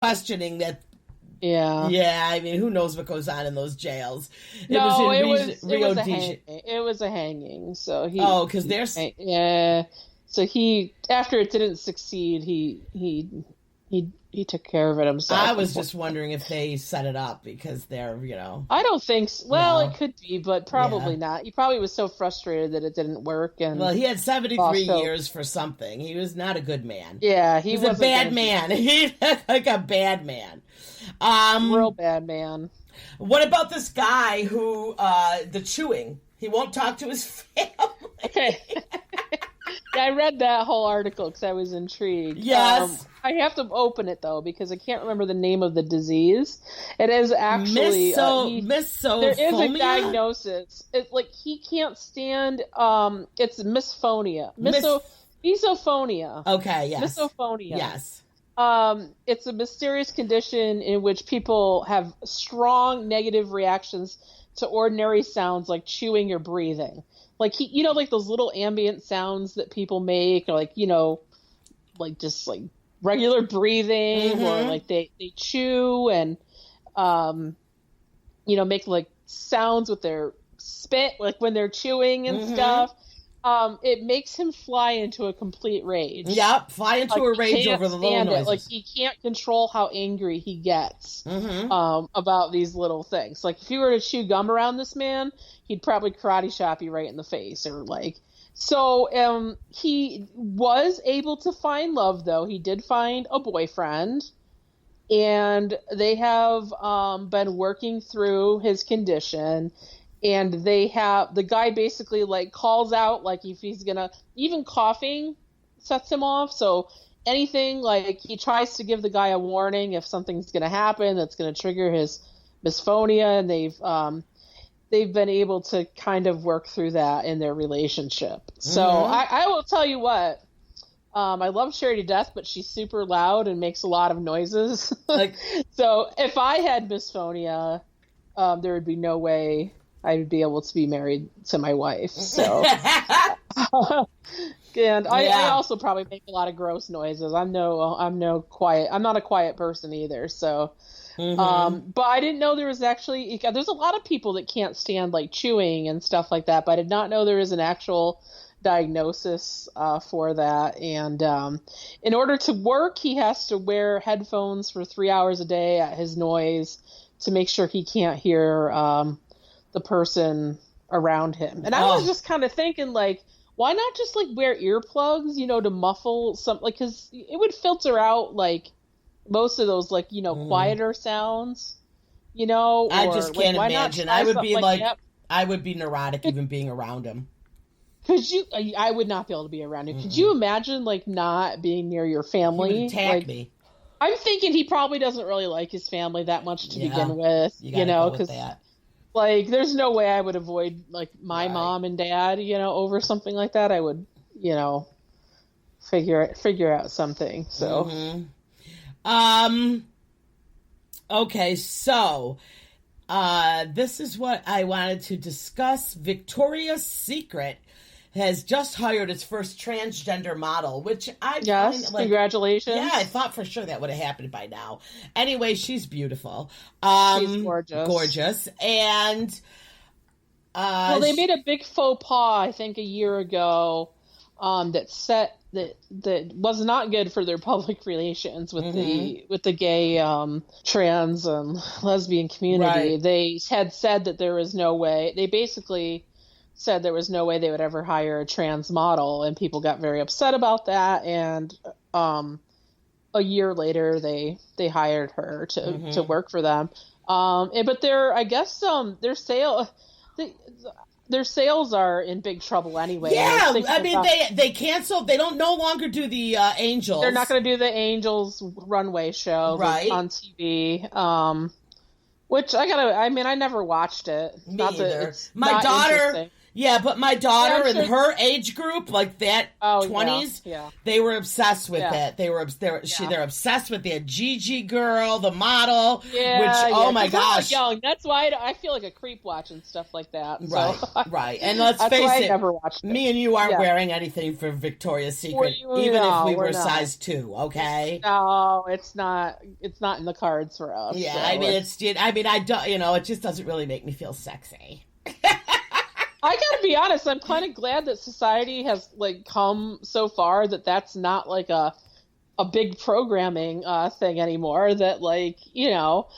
questioning that. Yeah. Yeah, I mean, who knows what goes on in those jails? It was a hanging. So Oh, because there's. Yeah. So after it didn't succeed, he took care of it himself. I was just wondering if they set it up because they're, I don't think so. Well, No. It could be, but probably not. He probably was so frustrated that it didn't work. And Well, he had 73 years for something. He was not a good man. Yeah, he was a bad man. He like a bad man. Real bad man. What about this guy who, the chewing? He won't talk to his family. Yeah, I read that whole article because I was intrigued. Yes. I have to open it, though, because I can't remember the name of the disease. It is actually... misophonia? There is a diagnosis. It's like he can't stand... it's misophonia. Misophonia. Okay, yes. Misophonia. Yes. It's a mysterious condition in which people have strong negative reactions to ordinary sounds like chewing or breathing. Like like those little ambient sounds that people make, or like just like regular breathing, or like they chew and make like sounds with their spit, like when they're chewing and stuff. It makes him fly into a complete rage. Yep, fly into a rage over the little noises. Like he can't control how angry he gets about these little things. Like if you were to chew gum around this man, he'd probably karate chop you right in the face, or like. So he was able to find love, though. He did find a boyfriend, and they have been working through his condition. And the guy basically like calls out, like if he's gonna, even coughing sets him off. So anything, like he tries to give the guy a warning if something's gonna happen that's gonna trigger his misophonia, and they've been able to kind of work through that in their relationship. So I will tell you what, I love Sherry to death, but she's super loud and makes a lot of noises. So if I had misophonia, there would be no way I would be able to be married to my wife. So, and I also probably make a lot of gross noises. I'm not a quiet person either. So, but I didn't know there was actually, there's a lot of people that can't stand like chewing and stuff like that, but I did not know there is an actual diagnosis for that. And in order to work, he has to wear headphones for 3 hours a day at his noise to make sure he can't hear the person around him. And I was just kind of thinking, like, why not just like wear earplugs, to muffle some, like, because it would filter out like most of those like quieter sounds, I just can't imagine. I would be like I would be neurotic even being around him. I would not be able to be around him. Could you imagine like not being near your family? He would attack me. I'm thinking he probably doesn't really like his family that much to begin with, because like there's no way I would avoid like my mom and dad, over something like that. I would, figure out something. So okay, so this is what I wanted to discuss. Victoria's Secret has just hired its first transgender model, which I find, like, congratulations. Yeah, I thought for sure that would have happened by now. Anyway, she's beautiful. She's gorgeous. And they made a big faux pas, I think, a year ago, that was not good for their public relations with the gay, trans and lesbian community. Right. They had said that there was no way. They basically said there was no way they would ever hire a trans model, and people got very upset about that. And a year later, they hired her to work for them. But their sales are in big trouble anyway. Yeah, I mean they canceled. They don't no longer do the Angels. They're not going to do the Angels runway show on TV. Which I never watched it. Me either. My daughter Yeah, but my daughter Yeah, I'm in sure- her age group, like that Oh, 20s, yeah. they were obsessed with Yeah. it. They're Yeah. obsessed with the Gigi girl, the model, Yeah, which oh yeah, my 'cause we're all gosh. young. That's why I feel like a creep watching stuff like that. Right, So right. And let's that's face why I it, never watched me it. and you aren't Yeah. wearing anything for Victoria's Secret, We- even if no, we we're were not. size 2, okay? No, it's not. It's not in the cards for us. Yeah, so I mean, I don't, it just doesn't really make me feel sexy. I gotta be honest. I'm kind of glad that society has like come so far that that's not like a big programming thing anymore. That like not.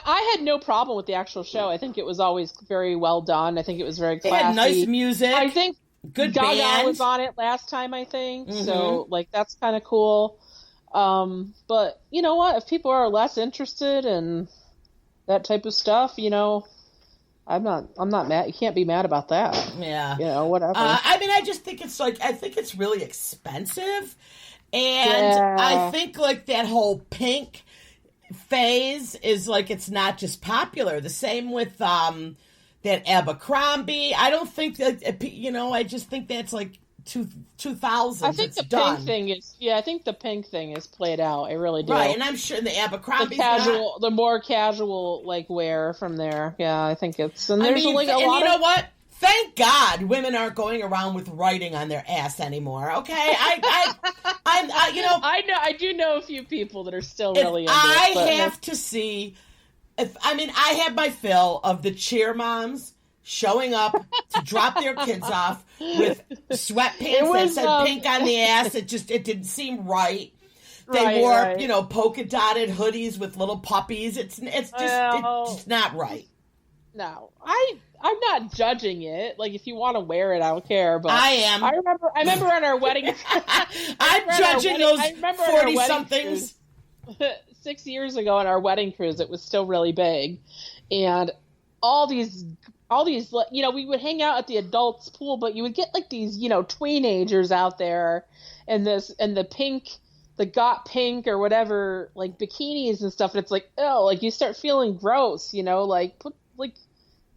I had no problem with the actual show. I think it was always very well done. I think it was very They classy. had nice music. I think Good Gaga band. was on it last time. I think Mhm. so. Like that's kind of cool. But you know what? If people are less interested in that type of stuff, I'm not mad. You can't be mad about that. Yeah. Whatever. I mean, I just think I think it's really expensive. And Yeah. I think like that whole pink phase is like, it's not just popular. The same with, that Abercrombie. I don't think that, I just think that's like 2000s. I think it's the done. pink thing is. Yeah, I think the pink thing is played out. I really do. Right, and I'm sure the Abercrombie's The more casual like wear from there. Yeah, I think it's. And I there's mean, like a and lot you know of. what? Thank God women aren't going around with writing on their ass anymore. Okay, I know. I do know a few people that are still really. Into I it, but have to see. I have my fill of the cheer moms showing up to drop their kids off with sweatpants that said pink on the ass. It didn't seem right. They wore, polka dotted hoodies with little puppies. It's just not right. No, I'm not judging it. Like, if you want to wear it, I don't care. But I am. I remember on our wedding. I'm judging those 40-somethings. 6 years ago on our wedding cruise, it was still really big, and all these, we would hang out at the adults pool, but you would get like these, teenagers out there, and the got pink or whatever, like bikinis and stuff, and it's like, oh, like you start feeling gross,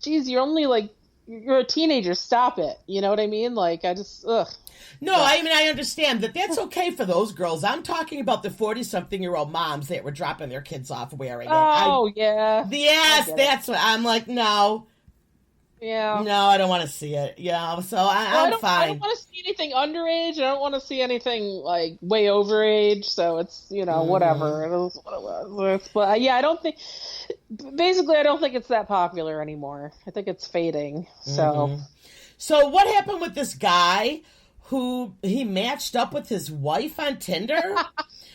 geez, you're a teenager, stop it. You know what I mean? Like, I just, ugh. No, I mean, I understand that's okay for those girls. I'm talking about the 40-something-year-old moms that were dropping their kids off wearing it. Oh, yeah. Yes, that's what I'm like, no. Yeah. No, I don't want to see it. Yeah, so I'm fine. I don't want to see anything underage. I don't want to see anything, like, way overage. So it's, whatever. It was what it was. But, yeah, I don't think... Basically, I don't think it's that popular anymore. I think it's fading. So... Mm-hmm. So what happened with this guy who he matched up with his wife on Tinder?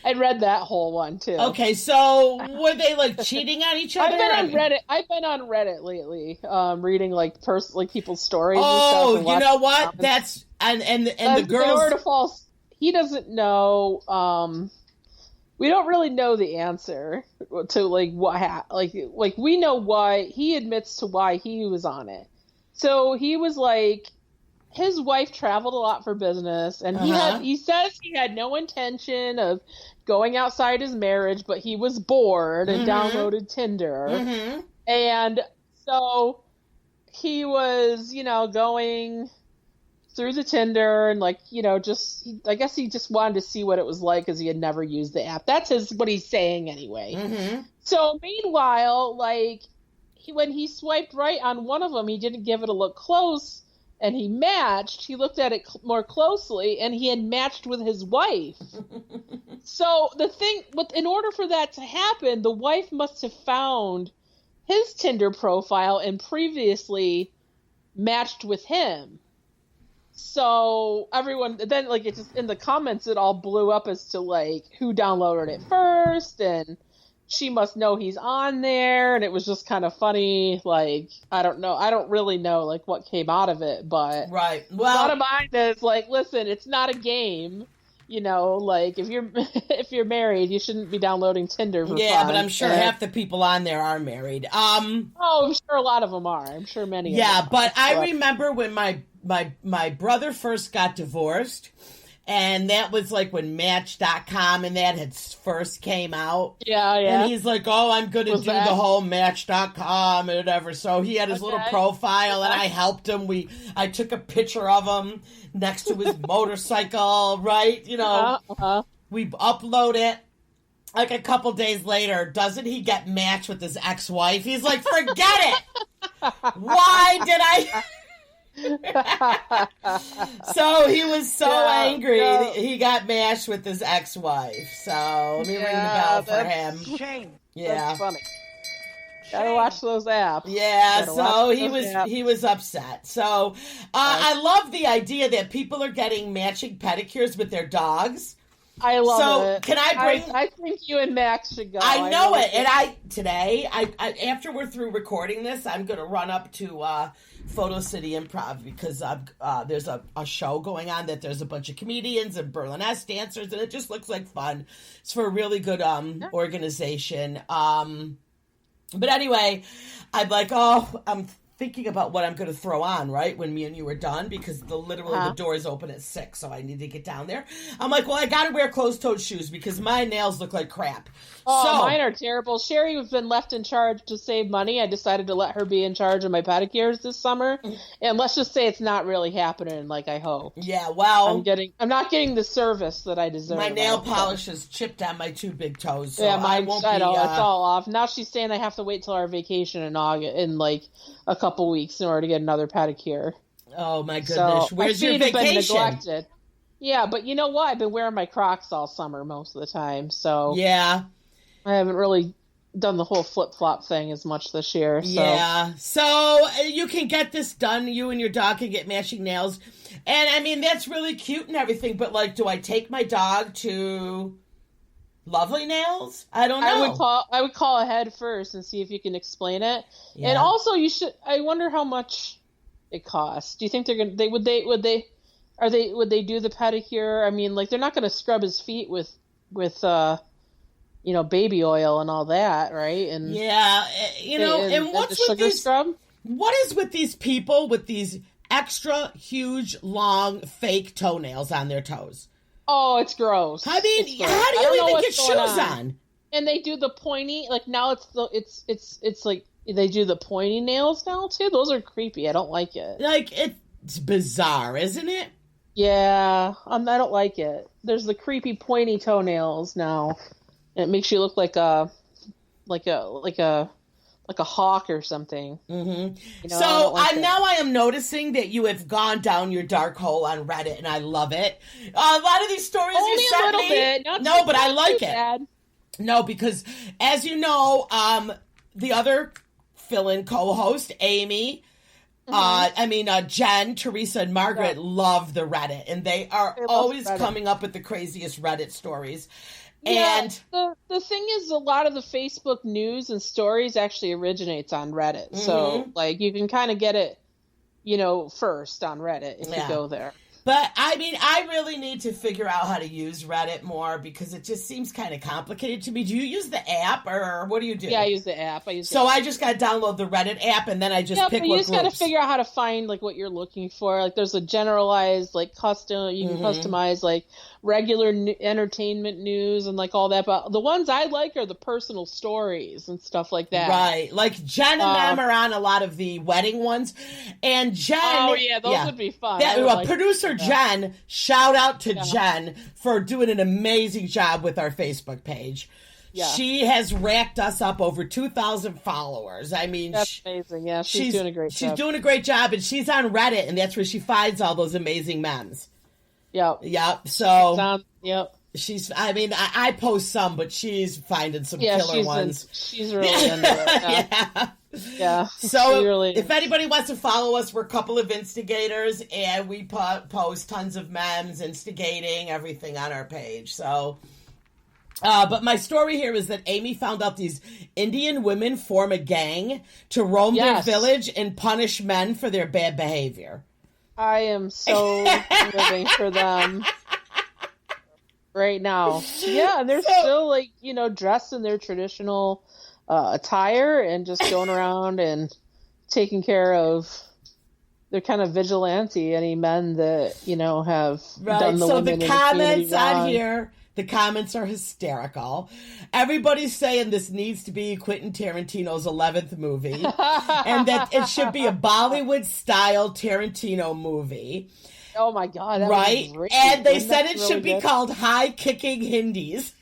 I read that whole one too. Okay, so were they like cheating on each other? I've been on Reddit lately, reading like people's stories. Oh, and stuff, you know what? That's and the girls. In order to fall, he doesn't know. We don't really know the answer to like what like we know why he admits to why he was on it. So he was like, his wife traveled a lot for business, and he says he had no intention of going outside his marriage, but he was bored and downloaded Tinder. Mm-hmm. And so he was, going through the Tinder and I guess he just wanted to see what it was like because he had never used the app. That's what he's saying anyway. Mm-hmm. So meanwhile, when he swiped right on one of them, he didn't give it a look close, and he matched. He looked at it more closely, and he had matched with his wife. So in order for that to happen, the wife must have found his Tinder profile and previously matched with him. So everyone then it just in the comments it all blew up as to who downloaded it first, and she must know he's on there, and it was just kind of funny. I don't know. I don't really know what came out of it, but right. Well, a lot of mine is listen, it's not a game. If you're married, you shouldn't be downloading Tinder for fun. But I'm sure half the people on there are married. I'm sure a lot of them are. I'm sure many. Yeah, of them but I remember when my brother first got divorced, And that was like when Match.com and that had first came out. Yeah. And he's like, oh, I'm going to do the whole Match.com and whatever. So he had his little profile and I helped him. I took a picture of him next to his motorcycle, right? You know, we upload it. Like a couple days later, doesn't he get matched with his ex-wife? He's like, forget it. Why did I... So he was so angry he got mashed with his ex-wife. So let me ring the bell for him. Shame. Yeah, that's funny. Gotta watch those apps. Yeah, so he was upset. So I love the idea that people are getting matching pedicures with their dogs. I love it. Can I bring? I think you and Max should go. I know it, and today after we're through recording this, I'm gonna run up to Photo City Improv because there's a show going on that there's a bunch of comedians and burlesque dancers, and it just looks like fun. It's for a really good organization. But anyway, I'm like, I'm thinking about what I'm going to throw on, right, when me and you are done, because literally the door is open at 6, so I need to get down there. I'm like, well, I got to wear closed-toed shoes because my nails look like crap. Oh, mine are terrible. Sherry has been left in charge to save money. I decided to let her be in charge of my pedicures this summer, and let's just say it's not really happening like I hoped. Yeah, well, I'm not getting the service that I deserve. My nail polish is chipped on my 2 big toes, so yeah, I won't be. It's all off. Now she's saying I have to wait till our vacation in August, in like a couple weeks, in order to get another pedicure. Oh my goodness! So where's your vacation? Been neglected. Yeah, but you know what? I've been wearing my Crocs all summer most of the time, so yeah. I haven't really done the whole flip-flop thing as much this year. So. Yeah, so you can get this done. You and your dog can get matching nails. And, I mean, that's really cute and everything, but, like, do I take my dog to Lovely Nails? I don't know. I would call ahead first and see if you can explain it. Yeah. And also, I wonder how much it costs. Do you think would they do the pedicure? I mean, like, they're not going to scrub his feet with baby oil and all that, right? And yeah, and what's with these? Scrub? What is with these people with these extra huge, long, fake toenails on their toes? Oh, it's gross. I mean, how do you even get shoes on? And they do the pointy, like now it's like they do the pointy nails now too. Those are creepy. I don't like it. Like it's bizarre, isn't it? Yeah, I don't like it. There's the creepy pointy toenails now. It makes you look like a hawk or something. Mm-hmm. So now I am noticing that you have gone down your dark hole on Reddit, and I love it. A lot of these stories only you sent a little me, bit. But I like it. Bad. No, because as you know, the other fill-in co-host, Amy. Jen, Teresa, and Margaret love the Reddit, and they are always coming up with the craziest Reddit stories. Yeah, and the thing is, a lot of the Facebook news and stories actually originates on Reddit. So, like, you can kind of get it, first on Reddit if you go there. But, I mean, I really need to figure out how to use Reddit more because it just seems kind of complicated to me. Do you use the app or what do you do? Yeah, I use the app. I just got to download the Reddit app and then I just pick what you just got to figure out how to find, like, what you're looking for. Like, there's a generalized, like, custom, you can customize, like, regular entertainment news and, like, all that. But the ones I like are the personal stories and stuff like that. Right. Like, Jen and them are on a lot of the wedding ones. And Jen... Oh, yeah, those would be fun. Producer Jen, shout out to Jen for doing an amazing job with our Facebook page. Yeah. She has racked us up over 2,000 followers. I mean, that's amazing. Yeah, she's doing a great job. She's doing a great job, and she's on Reddit, and that's where she finds all those amazing memes. Yep. So, yep. I post some, but she's finding some killer ones. She's really into it. Yeah. So if anybody wants to follow us, we're a couple of instigators, and we post tons of memes, instigating, everything on our page. So, but my story here is that Amy found out these Indian women form a gang to roam their village and punish men for their bad behavior. I am so living for them right now. Yeah, and they're still like, dressed in their traditional attire and just going around and taking care of they're kind of vigilante, any men that, have Right. done the So women the in the community comments on wrong. here, the comments are hysterical. Everybody's saying this needs to be Quentin Tarantino's 11th movie, and that it should be a Bollywood-style Tarantino movie. Oh my God, that Right? would be great. And they Wouldn't said that it really should be good? called High Kicking Hindis.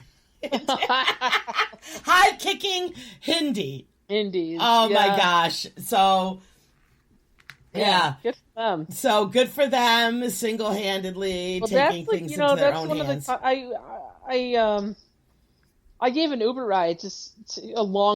High Kicking Hindi. Indies. Oh my yeah. gosh. So, yeah. Good for them. So good for them, single-handedly Well, taking that's like, things into their that's own one hands. of the, I gave an Uber ride to a long